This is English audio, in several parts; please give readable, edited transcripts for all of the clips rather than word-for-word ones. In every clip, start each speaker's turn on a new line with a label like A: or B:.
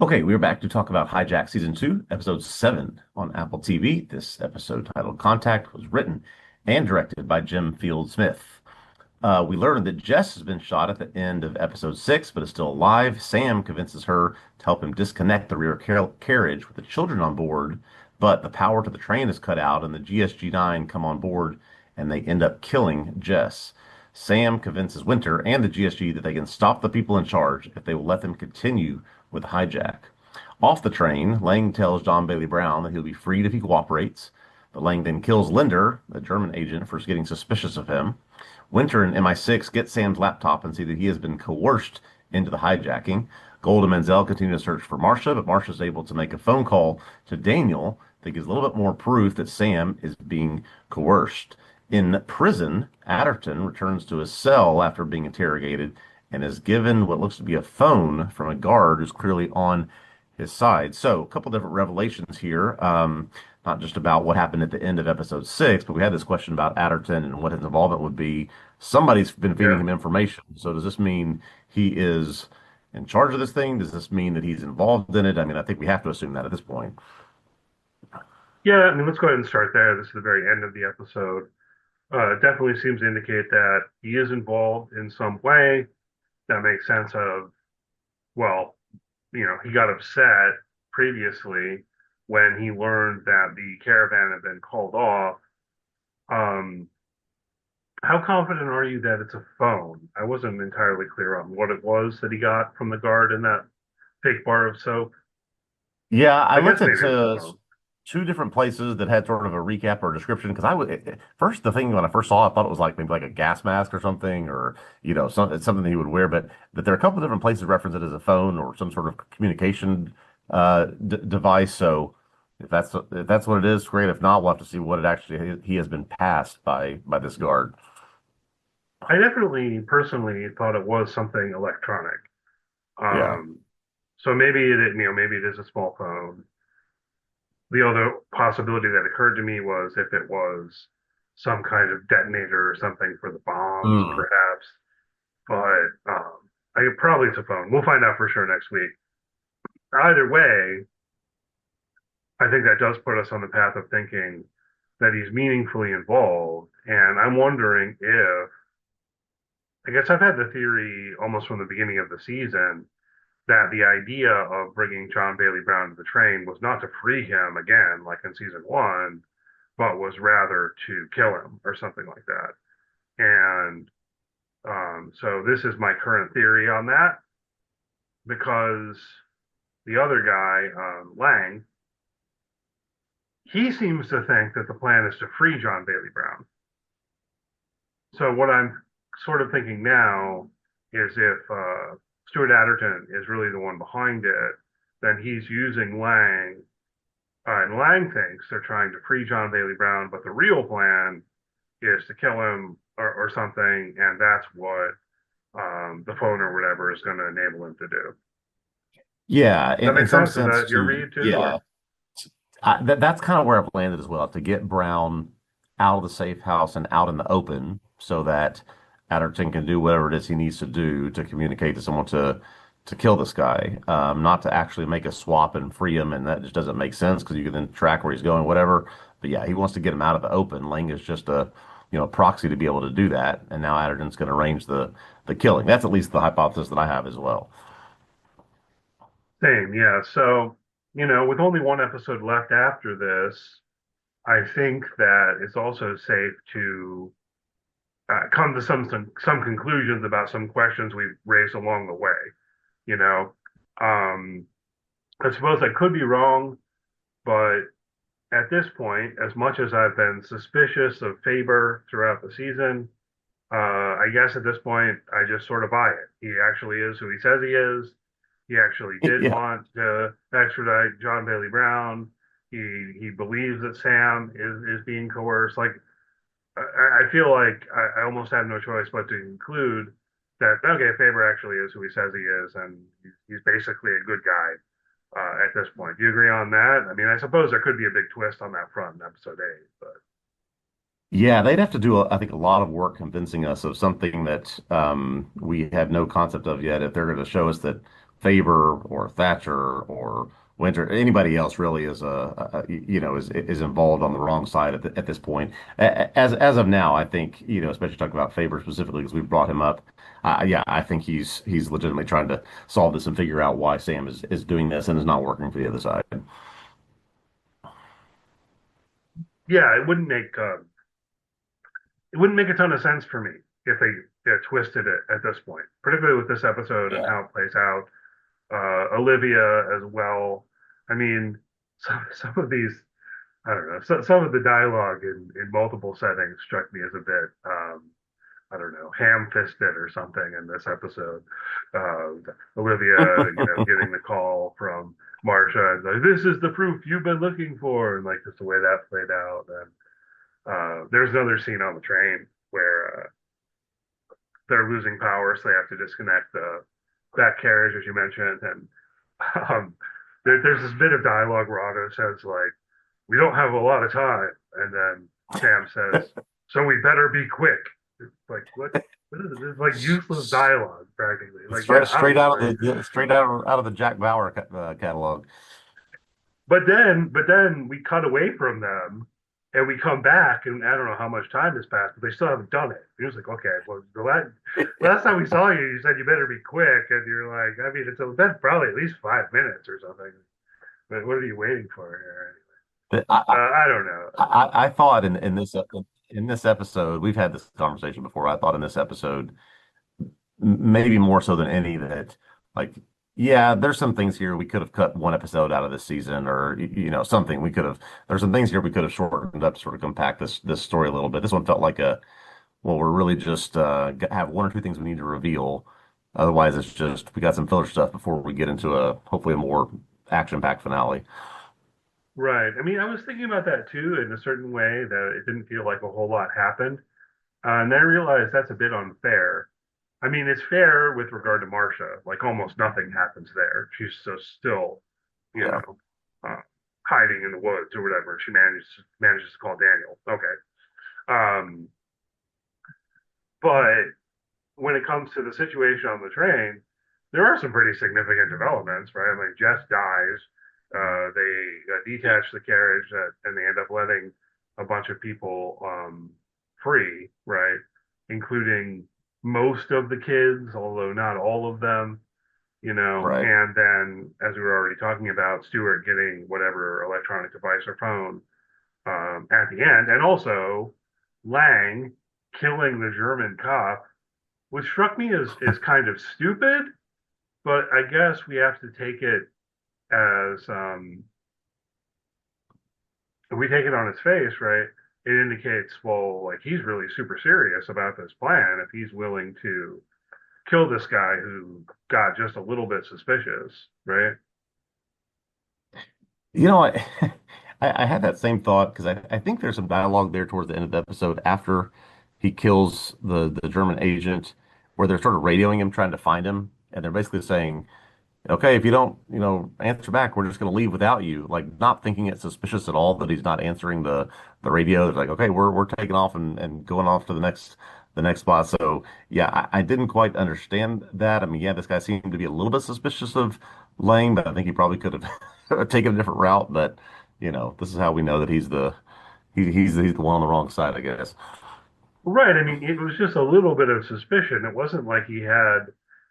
A: Okay, we're back to talk about Hijack Season 2, Episode 7 on Apple TV. This episode, titled Contact, was written and directed by Jim Field Smith. We learned that Jess has been shot at the end of Episode 6, but is still alive. Sam convinces her to help him disconnect the rear carriage with the children on board, but the power to the train is cut out, and the GSG-9 come on board, and they end up killing Jess. Sam convinces Winter and the GSG that they can stop the people in charge if they will let them continue with Hijack. Off the train, Lang tells John Bailey Brown that he'll be freed if he cooperates. But Lang then kills Linder, the German agent, for getting suspicious of him. Winter and MI6 get Sam's laptop and see that he has been coerced into the hijacking. Gold and Menzel continue to search for Marcia, but Marcia's able to make a phone call to Daniel that gives a little bit more proof that Sam is being coerced. In prison, Adderton returns to his cell after being interrogated and is given what looks to be a phone from a guard who's clearly on his side. So, a couple different revelations here. Not just about what happened at the end of episode 6, but we had this question about Adderton and what his involvement would be. Somebody's been feeding
B: Yeah.
A: him information. So, does this mean he is in charge of this thing? Does this mean that he's involved in it? I mean, I think we have to assume that at this point.
B: Yeah, I mean, let's go ahead and start there. This is the very end of the episode. It definitely seems to indicate that he is involved in some way. That makes sense of, well, he got upset previously when he learned that the caravan had been called off. Um, how confident are you that it's a phone? I wasn't entirely clear on what it was that he got from the guard in that fake bar of soap.
A: Yeah, I
B: I guess
A: looked at
B: maybe it's a phone.
A: two different places that had sort of a recap or a description because first the thing when I first saw it, I thought it was like maybe like a gas mask or something, or something that he would wear. But there are a couple of different places reference it as a phone or some sort of communication d device. So if that's what it is, great. If not, we'll have to see what it actually he has been passed by this guard.
B: I definitely personally thought it was something electronic.
A: Yeah.
B: Um, so maybe it is a small phone. The other possibility that occurred to me was if it was some kind of detonator or something for the bombs,
A: Mm.
B: perhaps. But probably it's a phone. We'll find out for sure next week. Either way, I think that does put us on the path of thinking that he's meaningfully involved. And I'm wondering if, I guess I've had the theory almost from the beginning of the season that the idea of bringing John Bailey Brown to the train was not to free him again, like in season one, but was rather to kill him or something like that. And so this is my current theory on that because the other guy, Lang, he seems to think that the plan is to free John Bailey Brown. So what I'm sort of thinking now is if Stuart Adderton is really the one behind it, then he's using Lang, and Lang thinks they're trying to free John Bailey Brown, but the real plan is to kill him or something, and that's what the phone or whatever is going to enable him to do.
A: Yeah,
B: Does that
A: in
B: make
A: some
B: sense? Is
A: sense
B: that your
A: too.
B: read too,
A: Yeah.
B: or
A: That's kind of where I've landed as well, to get Brown out of the safe house and out in the open so that Adderton can do whatever it is he needs to do to communicate to someone to kill this guy, not to actually make a swap and free him, and that just doesn't make sense because you can then track where he's going, whatever. But yeah, he wants to get him out of the open. Lang is just a proxy to be able to do that, and now Adderton's going to arrange the killing. That's at least the hypothesis that I have as well.
B: same? Yeah. So with only one episode left after this, I think that it's also safe to come to some conclusions about some questions we've raised along the way. You know, um, I suppose I could be wrong, but at this point, as much as I've been suspicious of Faber throughout the season, I guess at this point I just sort of buy it. He actually is who he says he is. He actually did
A: Yeah.
B: want to extradite John Bailey Brown. He believes that Sam is being coerced. Like I feel like I almost have no choice but to conclude that okay, Faber actually is who he says he is, and he's basically a good guy at this point. Do you agree on that? I mean, I suppose there could be a big twist on that front in episode 8, but
A: Yeah, they'd have to do, I think, a lot of work convincing us of something that we have no concept of yet. If they're going to show us that Faber or Thatcher or Winter, anybody else really is is involved on the wrong side at this point. As of now, I think especially talking about Faber specifically because we brought him up. Yeah, I think he's legitimately trying to solve this and figure out why Sam is doing this and is not working for the other side.
B: Yeah, it wouldn't make a ton of sense for me if they twisted it at this point, particularly with this episode and
A: Yeah.
B: how it plays out. Olivia as well. I mean, some of these, I don't know, some of the dialogue in multiple settings struck me as a bit, I don't know, ham-fisted or something in this episode. Olivia, getting the call from Marsha and like, this is the proof you've been looking for, and like just the way that played out. And there's another scene on the train where they're losing power, so they have to disconnect that carriage, as you mentioned. And um, there's this bit of dialogue where Otto says, like, we don't have a lot of time. And then Sam says, so we better be quick. It's like, what is this? It's like useless dialogue, practically. Like, yeah,
A: Straight out
B: obviously.
A: of the straight out of the Jack Bauer catalog.
B: But then we cut away from them and we come back, and I don't know how much time has passed, but they still haven't done it. He was like, okay, well, last time we saw you, you said you better be quick. And you're like, I mean, it's been probably at least 5 minutes or something. But what are you waiting for here?
A: But I,
B: I don't know.
A: I thought in this episode, we've had this conversation before. I thought in this episode, maybe more so than any, that like, yeah, there's some things here we could have cut one episode out of this season, or something we could have. There's some things here we could have shortened up to sort of compact this story a little bit. This one felt like well, we're really just have one or two things we need to reveal. Otherwise, it's just we got some filler stuff before we get into a hopefully a more action-packed finale.
B: Right. I mean, I was thinking about that too in a certain way that it didn't feel like a whole lot happened. And I realized that's a bit unfair. I mean, it's fair with regard to Marcia. Like almost nothing happens there. She's so still, you
A: Yeah.
B: know, uh, hiding in the woods or whatever. She manages to call Daniel. Okay. Um, but when it comes to the situation on the train, there are some pretty significant developments, right? I mean, Jess dies. They detach the carriage, and they end up letting a bunch of people free, right? Including most of the kids, although not all of them,
A: Right.
B: And then, as we were already talking about, Stuart getting whatever electronic device or phone at the end, and also Lang killing the German cop, which struck me as kind of stupid, but I guess we have to take it as if we take it on its face, right? It indicates, well, like he's really super serious about this plan if he's willing to kill this guy who got just a little bit suspicious, right?
A: You know, I I had that same thought because I think there's some dialogue there towards the end of the episode after he kills the German agent, where they're sort of radioing him, trying to find him, and they're basically saying, okay, if you don't, answer back, we're just going to leave without you. Like not thinking it's suspicious at all that he's not answering the radio. It's like, okay, we're taking off and going off to the next spot. So yeah, I didn't quite understand that. I mean, yeah, this guy seemed to be a little bit suspicious of Lane, but I think he probably could have taken a different route. But this is how we know that he's the one on the wrong side, I guess.
B: Right. I mean, it was just a little bit of suspicion. It wasn't like he had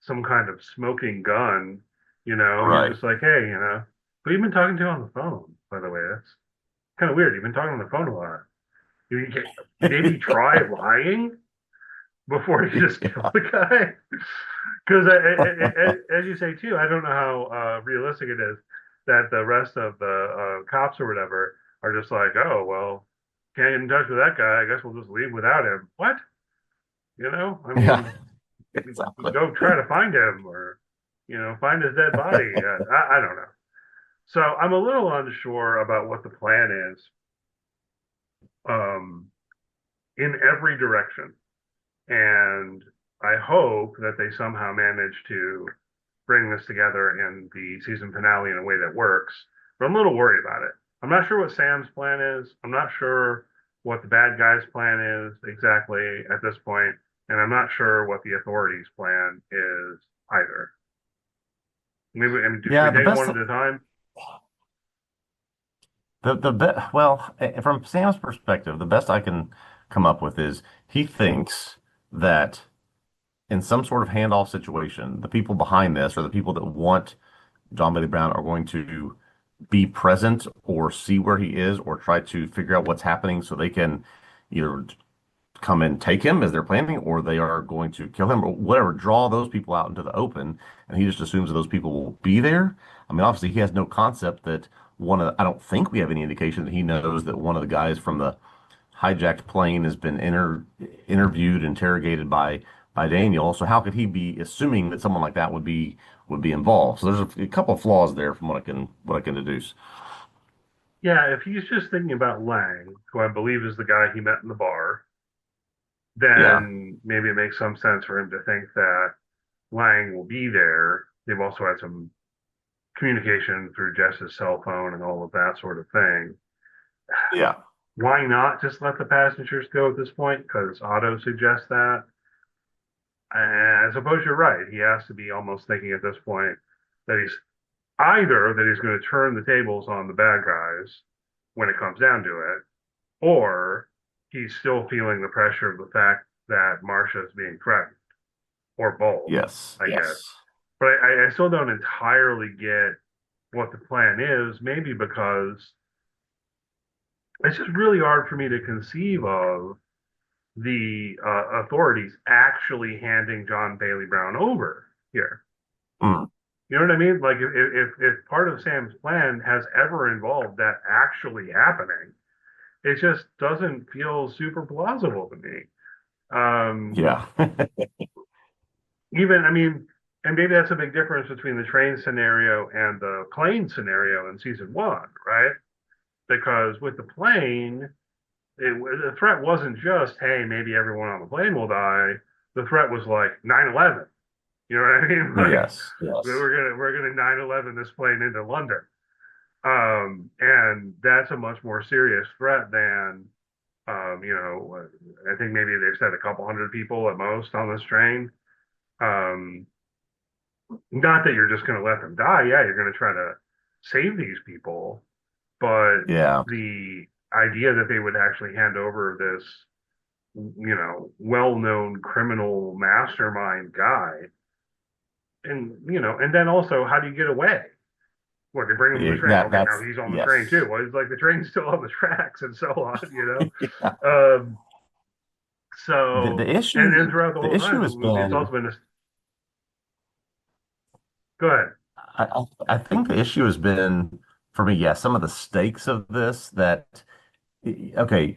B: some kind of smoking gun, He's
A: Right.
B: just like, hey, who you been talking to on the phone, by the way? That's kind of weird. You've been talking on the phone a lot. You, maybe try lying before you just kill
A: Yeah.
B: the guy. Because as you say too, I don't know how realistic it is that the rest of the cops or whatever are just like, oh well, can't get in touch with that guy. I guess we'll just leave without him. What? I
A: Yeah.
B: mean,
A: Exactly.
B: go try to find him or find his dead body. I don't know. So I'm a little unsure about what the plan is um, in every direction. And I hope that they somehow manage to bring this together in the season finale in a way that works. But I'm a little worried about it. I'm not sure what Sam's plan is. I'm not sure what the bad guy's plan is exactly at this point, and I'm not sure what the authorities' plan is either. Maybe, I mean, should we
A: Yeah, the
B: take them
A: best
B: one at a time?
A: the well, from Sam's perspective, the best I can come up with is he thinks that in some sort of handoff situation, the people behind this or the people that want John Bailey Brown are going to be present or see where he is or try to figure out what's happening so they can either come and take him as they're planning or they are going to kill him or whatever, draw those people out into the open. And he just assumes that those people will be there. I mean, obviously, he has no concept that I don't think we have any indication that he knows that one of the guys from the hijacked plane has been interviewed, interrogated by Daniel. So how could he be assuming that someone like that would be involved? So there's a couple of flaws there from what I can deduce.
B: Yeah, if he's just thinking about Lang, who I believe is the guy he met in the bar,
A: Yeah.
B: then maybe it makes some sense for him to think that Lang will be there. They've also had some communication through Jess's cell phone and all of that sort of thing.
A: Yeah.
B: Why not just let the passengers go at this point? Because Otto suggests that. And I suppose you're right. He has to be almost thinking at this point that he's either that he's going to turn the tables on the bad guys when it comes down to it, or he's still feeling the pressure of the fact that Marcia is being threatened, or both,
A: Yes.
B: I guess.
A: Yes.
B: But I still don't entirely get what the plan is, maybe because it's just really hard for me to conceive of the authorities actually handing John Bailey Brown over here.
A: Mm.
B: You know what I mean? Like if part of Sam's plan has ever involved that actually happening, it just doesn't feel super plausible to me. Um,
A: Yeah.
B: even I mean, and maybe that's a big difference between the train scenario and the plane scenario in season one, right? Because with the plane, the threat wasn't just, hey, maybe everyone on the plane will die. The threat was like 9/11. You know what I mean? Like
A: Yes. Yes.
B: we're gonna 9/11 this plane into London. And that's a much more serious threat than I think maybe they've said a couple hundred people at most on this train. Um, not that you're just going to let them die. Yeah, you're going to try to save these people, but
A: Yeah.
B: the idea that they would actually hand over this, well-known criminal mastermind guy, and and then also, how do you get away? What, they bring him to the train?
A: That
B: Okay, now
A: that's
B: he's on the train
A: yes.
B: too. Well, it's like the train's still on the tracks and so on.
A: Yeah.
B: Um,
A: The
B: so,
A: the
B: and then
A: issue
B: throughout the
A: the
B: whole
A: issue
B: time,
A: has
B: it's
A: been
B: also been this. Go ahead.
A: I think the issue has been for me, yes, some of the stakes of this that okay,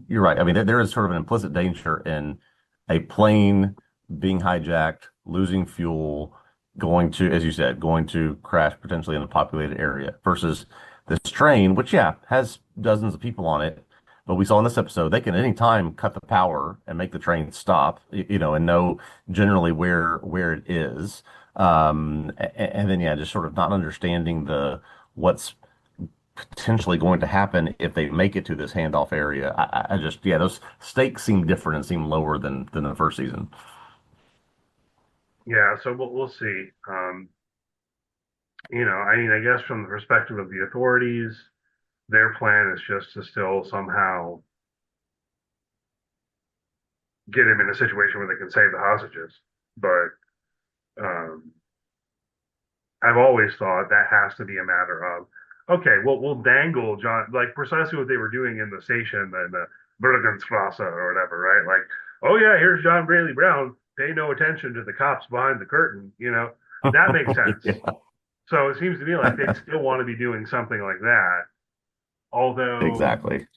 A: you're right. I mean, there is sort of an implicit danger in a plane being hijacked, losing fuel, going to, as you said, going to crash potentially in a populated area versus this train, which, yeah, has dozens of people on it. But we saw in this episode, they can at any time cut the power and make the train stop, and know generally where it is. And then, yeah, just sort of not understanding what's potentially going to happen if they make it to this handoff area. I just, yeah, those stakes seem different and seem lower than the first season.
B: Yeah, so we'll see. I mean, I guess from the perspective of the authorities, their plan is just to still somehow get him in a situation where they can save the hostages. But um, I've always thought that has to be a matter of, okay, we'll dangle John, like precisely what they were doing in the station in the Bergenstrasse or whatever, right? Like, oh yeah, here's John Bailey Brown. Pay no attention to the cops behind the curtain. That makes sense.
A: Yeah,
B: So it seems to me like they'd still want to be doing something like that, although
A: exactly.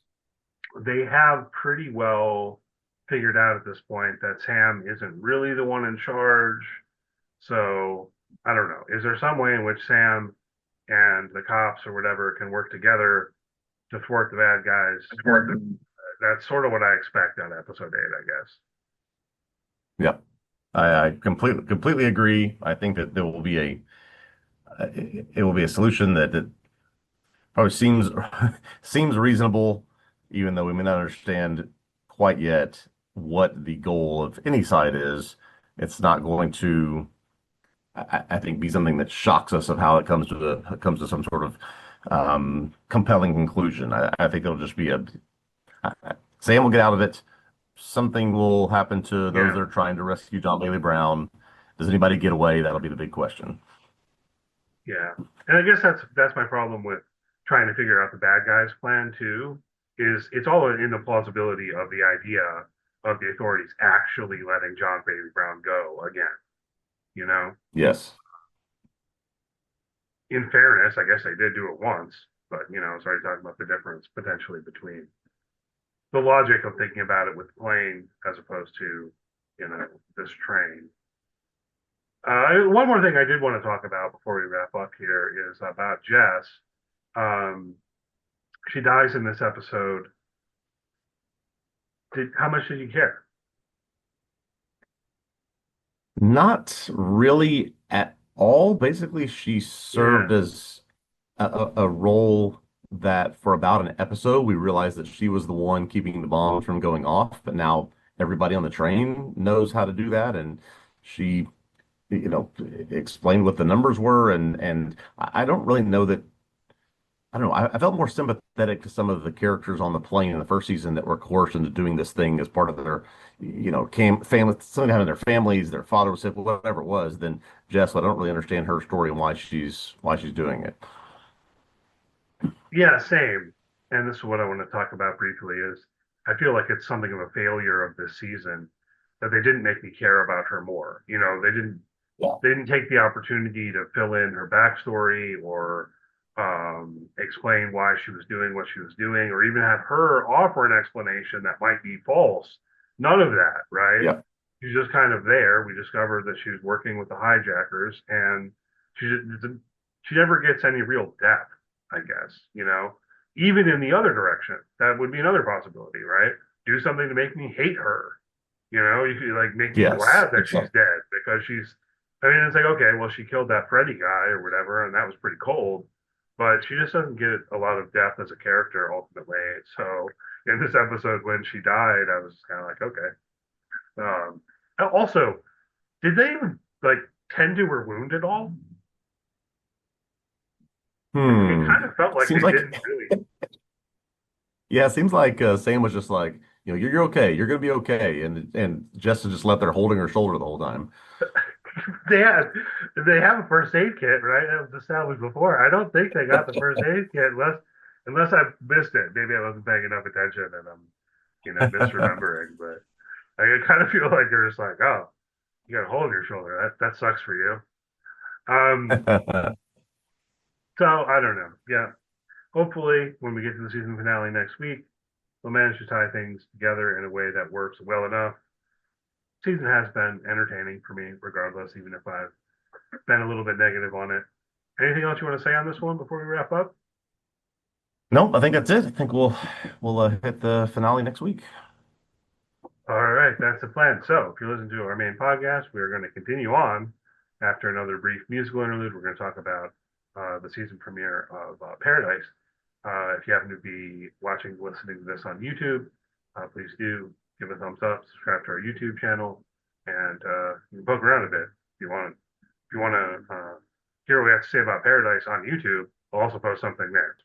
B: they have pretty well figured out at this point that Sam isn't really the one in charge. So I don't know. Is there some way in which Sam and the cops or whatever can work together to thwart the bad guys? That's sort of what I expect out of episode eight, I guess.
A: Yep. I completely agree. I think that there will be it will be a solution that probably seems reasonable, even though we may not understand quite yet what the goal of any side is. It's not going to I think be something that shocks us of how it comes to some sort of compelling conclusion. I think it'll just be Sam will get out of it. Something will happen to those
B: Yeah,
A: that are trying to rescue John Bailey Brown. Does anybody get away? That'll be the big question.
B: yeah. And I guess that's my problem with trying to figure out the bad guys' plan too, is it's all in the plausibility of the idea of the authorities actually letting John Bailey Brown go again, you know?
A: Yes.
B: In fairness, I guess they did do it once, but I was already talking about the difference potentially between the logic of thinking about it with the plane as opposed to, this train. One more thing I did want to talk about before we wrap up here is about Jess. Um, she dies in this episode. How much did you care?
A: Not really at all. Basically, she served
B: Yeah,
A: as a role that for about an episode, we realized that she was the one keeping the bombs from going off, but now everybody on the train knows how to do that, and she, explained what the numbers were, and I don't really know that. I don't know. I felt more sympathetic to some of the characters on the plane in the first season that were coerced into doing this thing as part of their, family, something happened to their families, their father was sick, whatever it was. Than Jess. I don't really understand her story and why she's doing it.
B: yeah, same. And this is what I want to talk about briefly is I feel like it's something of a failure of this season that they didn't make me care about her more.
A: Yeah.
B: They didn't take the opportunity to fill in her backstory or explain why she was doing what she was doing, or even have her offer an explanation that might be false. None of that, right?
A: Yeah.
B: She's just kind of there. We discovered that she was working with the hijackers, and she she never gets any real depth, I guess. Even in the other direction, that would be another possibility, right? Do something to make me hate her. You could like make me
A: Yes.
B: glad that she's dead because she's. I mean, it's like okay, well, she killed that Freddy guy or whatever, and that was pretty cold. But she just doesn't get a lot of depth as a character ultimately. So in this episode, when she died, I was kind of like, okay. Um, Also, did they even like tend to her wound at all? It
A: Hmm.
B: kind of felt like
A: Seems
B: they
A: like
B: didn't really.
A: Yeah, it seems like Sam was just like, you're okay, you're gonna be okay, and Jess just left there holding her shoulder the whole time.
B: They had they have a first aid kit, right? That was established before. I don't think they got the first aid kit unless I missed it. Maybe I wasn't paying enough attention and I'm misremembering. But I kind of feel like they're just like, oh, you got a hole in your shoulder. That sucks for you. Um, so I don't know. Yeah, hopefully when we get to the season finale next week, we'll manage to tie things together in a way that works well enough. Season has been entertaining for me, regardless, even if I've been a little bit negative on it. Anything else you want to say on this one before we wrap up?
A: No, I think that's it. I think we'll hit the finale next week.
B: All right, that's the plan. So, if you're listening to our main podcast, we're going to continue on after another brief musical interlude. We're going to talk about the season premiere of Paradise. If you happen to be watching, listening to this on YouTube, please do give a thumbs up, subscribe to our YouTube channel, and you can poke around a bit if you want. If you want to hear what we have to say about Paradise on YouTube, we'll also post something there.